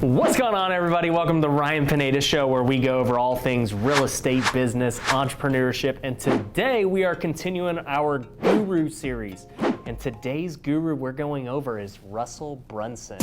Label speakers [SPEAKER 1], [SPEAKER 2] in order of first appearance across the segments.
[SPEAKER 1] What's going on, everybody? Welcome to the Ryan Pineda Show, where we go over all things real estate, business, entrepreneurship, and today we are continuing our Guru series. And today's guru we're going over is Russell Brunson.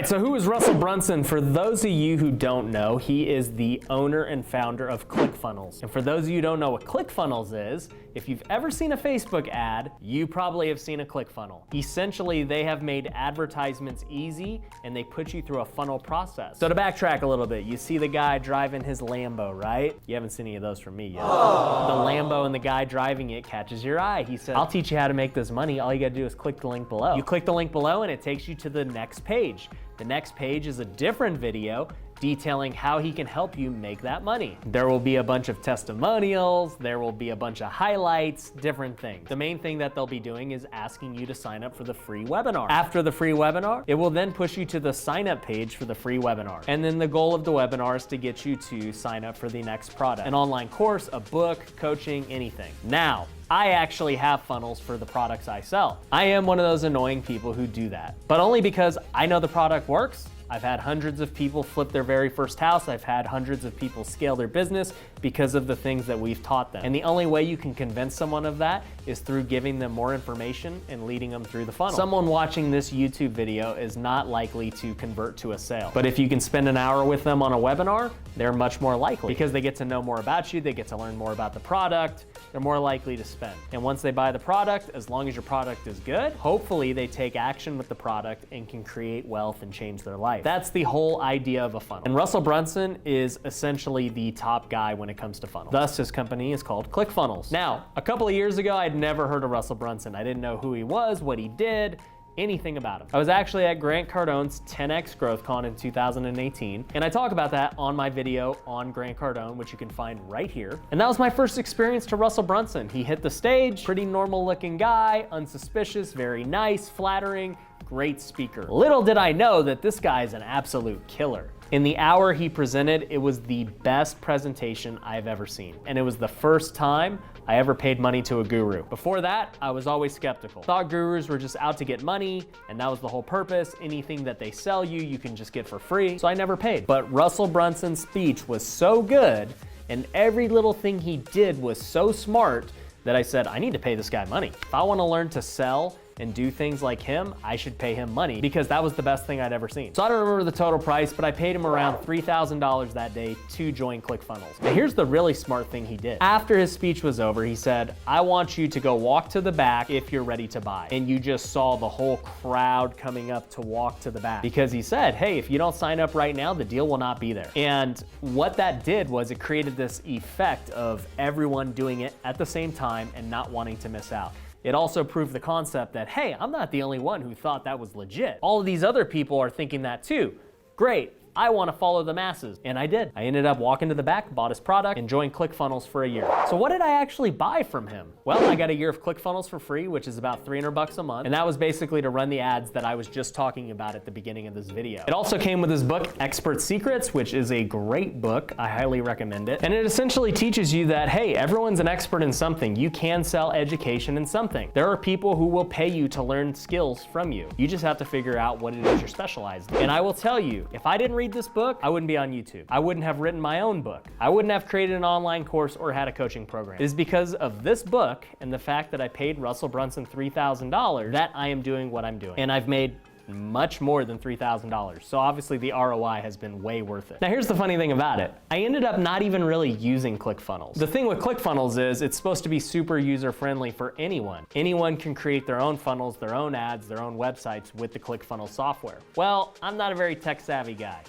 [SPEAKER 1] So who is Russell Brunson? For those of you who don't know, he is the owner and founder of ClickFunnels. And for those of you who don't know what ClickFunnels is, if you've ever seen a Facebook ad, you probably have seen a ClickFunnel. Essentially, they have made advertisements easy and they put you through a funnel process. So to backtrack a little bit, you see the guy driving his Lambo, right? You haven't seen any of those from me yet. The Lambo and the guy driving it catches your eye. He said, I'll teach you how to make this money. All you gotta do is click the link below. You click the link below and it takes you to the next page. The next page is a different video detailing how he can help you make that money. There will be a bunch of testimonials, there will be a bunch of highlights, different things. The main thing that they'll be doing is asking you to sign up for the free webinar. After the free webinar, it will then push you to the sign up page for the free webinar. And then the goal of the webinar is to get you to sign up for the next product. An online course, a book, coaching, anything. Now, I actually have funnels for the products I sell. I am one of those annoying people who do that, but only because I know the product works. I've had hundreds of people flip their very first house. I've had hundreds of people scale their business because of the things that we've taught them. And the only way you can convince someone of that is through giving them more information and leading them through the funnel. Someone watching this YouTube video is not likely to convert to a sale. But if you can spend an hour with them on a webinar, they're much more likely because they get to know more about you, they get to learn more about the product, they're more likely to spend. And once they buy the product, as long as your product is good, hopefully they take action with the product and can create wealth and change their life. That's the whole idea of a funnel. And Russell Brunson is essentially the top guy when it comes to funnels. Thus, his company is called ClickFunnels. Now, a couple of years ago, I'd never heard of Russell Brunson. I didn't know who he was, what he did, anything about him. I was actually at Grant Cardone's 10X GrowthCon in 2018, and I talk about that on my video on Grant Cardone, which you can find right here. And that was my first experience to Russell Brunson. He hit the stage, pretty normal looking guy, unsuspicious, very nice, flattering, great speaker. Little did I know that this guy is an absolute killer. In the hour he presented, it was the best presentation I've ever seen. And it was the first time I ever paid money to a guru. Before that, I was always skeptical. Thought gurus were just out to get money, and that was the whole purpose. Anything that they sell you, you can just get for free. So I never paid. But Russell Brunson's speech was so good, and every little thing he did was so smart that I said, I need to pay this guy money. If I want to learn to sell and do things like him, I should pay him money because that was the best thing I'd ever seen. So I don't remember the total price, but I paid him around $3,000 that day to join ClickFunnels. Now here's the really smart thing he did. After his speech was over, he said, I want you to go walk to the back if you're ready to buy. And you just saw the whole crowd coming up to walk to the back because he said, hey, if you don't sign up right now, the deal will not be there. And what that did was it created this effect of everyone doing it at the same time and not wanting to miss out. It also proved the concept that, hey, I'm not the only one who thought that was legit. All of these other people are thinking that too. Great. I want to follow the masses. And I did. I ended up walking to the back, bought his product, and joined ClickFunnels for a year. So what did I actually buy from him? Well, I got a year of ClickFunnels for free, which is about $300 a month. And that was basically to run the ads that I was just talking about at the beginning of this video. It also came with his book, Expert Secrets, which is a great book. I highly recommend it. And it essentially teaches you that, hey, everyone's an expert in something. You can sell education in something. There are people who will pay you to learn skills from you. You just have to figure out what it is you're specialized in. And I will tell you, if I didn't read this book, I wouldn't be on YouTube. I wouldn't have written my own book. I wouldn't have created an online course or had a coaching program. It is because of this book and the fact that I paid Russell Brunson $3,000 that I am doing what I'm doing. And I've made much more than $3,000. So obviously the ROI has been way worth it. Now here's the funny thing about it. I ended up not even really using ClickFunnels. The thing with ClickFunnels is it's supposed to be super user-friendly for anyone. Anyone can create their own funnels, their own ads, their own websites with the ClickFunnels software. Well, I'm not a very tech-savvy guy.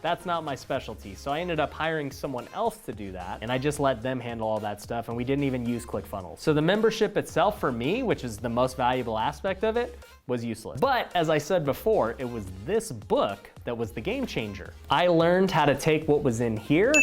[SPEAKER 1] That's not my specialty. So I ended up hiring someone else to do that, and I just let them handle all that stuff, and we didn't even use ClickFunnels. So the membership itself for me, which is the most valuable aspect of it, was useless. But as I said before, it was this book that was the game changer. I learned how to take what was in here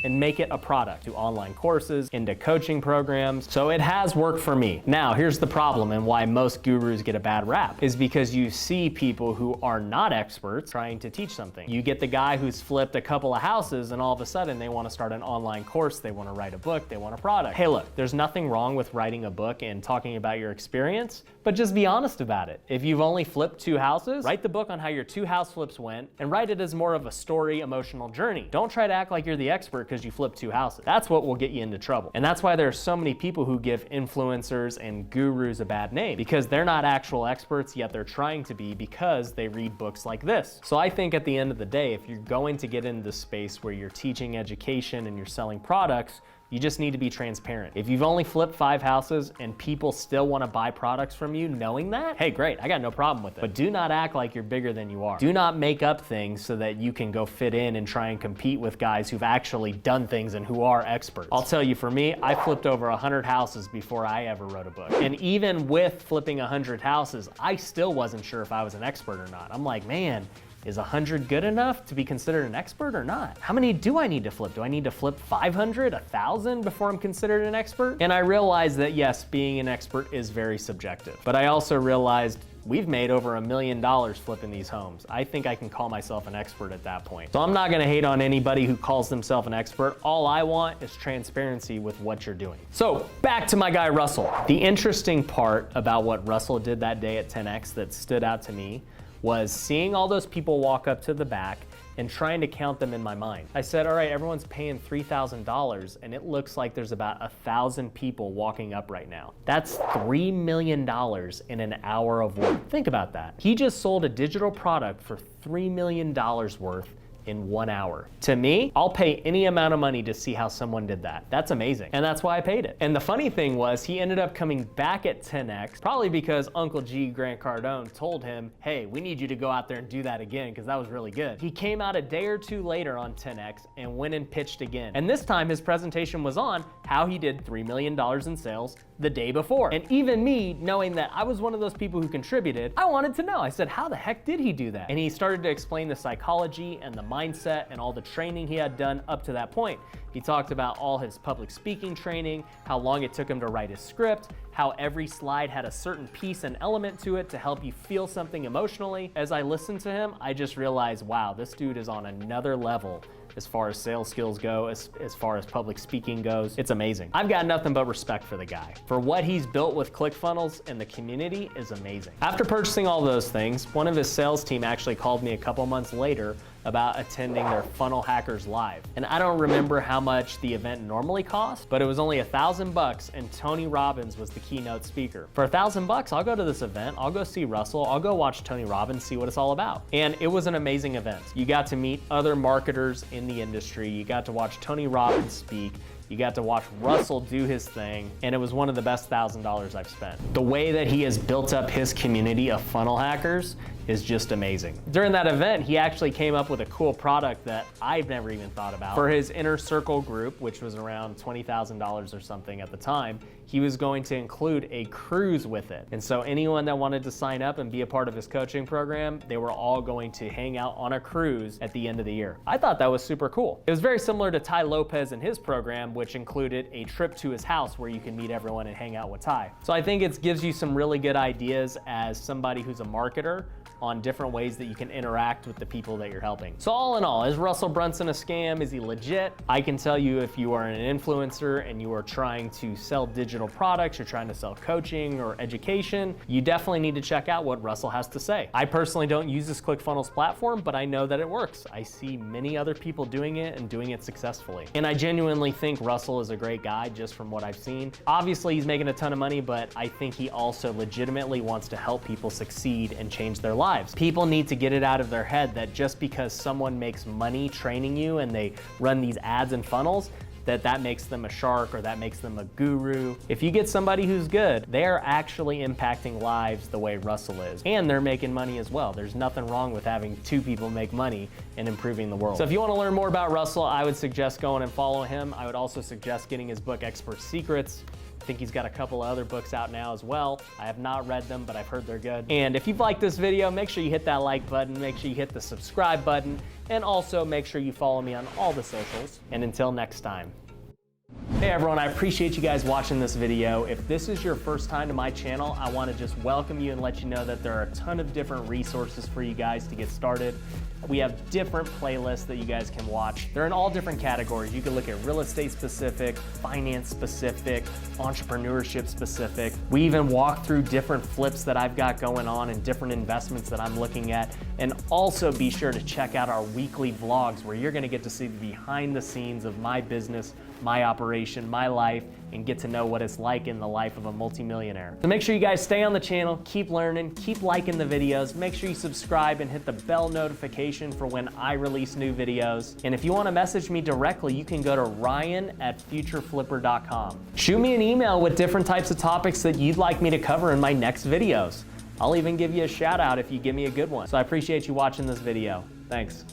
[SPEAKER 1] and make it a product, do online courses, into coaching programs. So it has worked for me. Now, here's the problem and why most gurus get a bad rap is because you see people who are not experts trying to teach something. You get the guy who's flipped a couple of houses and all of a sudden they want to start an online course, they want to write a book, they want a product. Hey, look, there's nothing wrong with writing a book and talking about your experience, but just be honest about it. If you've only flipped 2 houses, write the book on how your 2 house flips went and write it as more of a story, emotional journey. Don't try to act like you're the expert because you flipped 2 houses. That's what will get you into trouble. And that's why there are so many people who give influencers and gurus a bad name, because they're not actual experts, yet they're trying to be because they read books like this. So I think at the end of the day, if you're going to get into the space where you're teaching education and you're selling products, you just need to be transparent. If you've only flipped 5 houses and people still want to buy products from you knowing that, hey, great, I got no problem with it. But do not act like you're bigger than you are. Do not make up things so that you can go fit in and try and compete with guys who've actually done things and who are experts. I'll tell you, for me, I flipped over 100 houses before I ever wrote a book. And even with flipping 100 houses, I still wasn't sure if I was an expert or not. I'm like, man, is 100 good enough to be considered an expert or not? How many do I need to flip? Do I need to flip 500, 1,000 before I'm considered an expert? And I realized that yes, being an expert is very subjective. But I also realized we've made over $1 million flipping these homes. I think I can call myself an expert at that point. So I'm not gonna hate on anybody who calls themselves an expert. All I want is transparency with what you're doing. So back to my guy, Russell. The interesting part about what Russell did that day at 10X that stood out to me was seeing all those people walk up to the back and trying to count them in my mind. I said, all right, everyone's paying $3,000 and it looks like there's about 1,000 people walking up right now. That's $3 million in an hour of work. Think about that. He just sold a digital product for $3 million worth in 1 hour. To me, I'll pay any amount of money to see how someone did that. That's amazing. And that's why I paid it. And the funny thing was he ended up coming back at 10X, probably because Uncle G, Grant Cardone, told him, hey, we need you to go out there and do that again because that was really good. He came out a day or 2 later on 10X and went and pitched again. And this time his presentation was on how he did $3 million in sales the day before. And even me, knowing that I was one of those people who contributed, I wanted to know. I said, how the heck did he do that? And he started to explain the psychology and the mindset and all the training he had done up to that point. He talked about all his public speaking training, how long it took him to write his script, how every slide had a certain piece and element to it to help you feel something emotionally. As I listened to him, I just realized, wow, this dude is on another level as far as sales skills go, as far as public speaking goes. It's amazing. I've got nothing but respect for the guy. For what he's built with ClickFunnels and the community is amazing. After purchasing all those things, one of his sales team actually called me a couple months later about attending their Funnel Hackers Live. And I don't remember how much the event normally cost, but it was only $1,000 and Tony Robbins was the keynote speaker. For $1,000, I'll go to this event, I'll go see Russell, I'll go watch Tony Robbins, see what it's all about. And it was an amazing event. You got to meet other marketers in the industry, you got to watch Tony Robbins speak, you got to watch Russell do his thing, and it was one of the best $1,000 I've spent. The way that he has built up his community of funnel hackers is just amazing. During that event, he actually came up with a cool product that I've never even thought about. For his inner circle group, which was around $20,000 or something at the time, he was going to include a cruise with it. And so anyone that wanted to sign up and be a part of his coaching program, they were all going to hang out on a cruise at the end of the year. I thought that was super cool. It was very similar to Ty Lopez and his program, which included a trip to his house where you can meet everyone and hang out with Ty. So I think it gives you some really good ideas as somebody who's a marketer on different ways that you can interact with the people that you're helping. So all in all, is Russell Brunson a scam? Is he legit? I can tell you if you are an influencer and you are trying to sell digital products, you're trying to sell coaching or education, you definitely need to check out what Russell has to say. I personally don't use this ClickFunnels platform, but I know that it works. I see many other people doing it and doing it successfully. And I genuinely think Russell is a great guy just from what I've seen. Obviously, he's making a ton of money, but I think he also legitimately wants to help people succeed and change their lives. People need to get it out of their head that just because someone makes money training you and they run these ads and funnels, that makes them a shark or that makes them a guru. If you get somebody who's good, they're actually impacting lives the way Russell is. And they're making money as well. There's nothing wrong with having 2 people make money and improving the world. So if you want to learn more about Russell, I would suggest going and follow him. I would also suggest getting his book, Expert Secrets. I think he's got a couple of other books out now as well. I have not read them, but I've heard they're good. And if you've liked this video, make sure you hit that like button, make sure you hit the subscribe button, and also make sure you follow me on all the socials. And until next time. Hey everyone, I appreciate you guys watching this video. If this is your first time to my channel, I want to just welcome you and let you know that there are a ton of different resources for you guys to get started. We have different playlists that you guys can watch. They're in all different categories. You can look at real estate specific, finance specific, entrepreneurship specific. We even walk through different flips that I've got going on and different investments that I'm looking at. And also be sure to check out our weekly vlogs where you're gonna get to see the behind the scenes of my business, my operation, my life, and get to know what it's like in the life of a multimillionaire. So make sure you guys stay on the channel, keep learning, keep liking the videos, make sure you subscribe and hit the bell notification for when I release new videos. And if you want to message me directly, you can go to ryan@futureflipper.com. Shoot me an email with different types of topics that you'd like me to cover in my next videos. I'll even give you a shout out if you give me a good one. So I appreciate you watching this video. Thanks.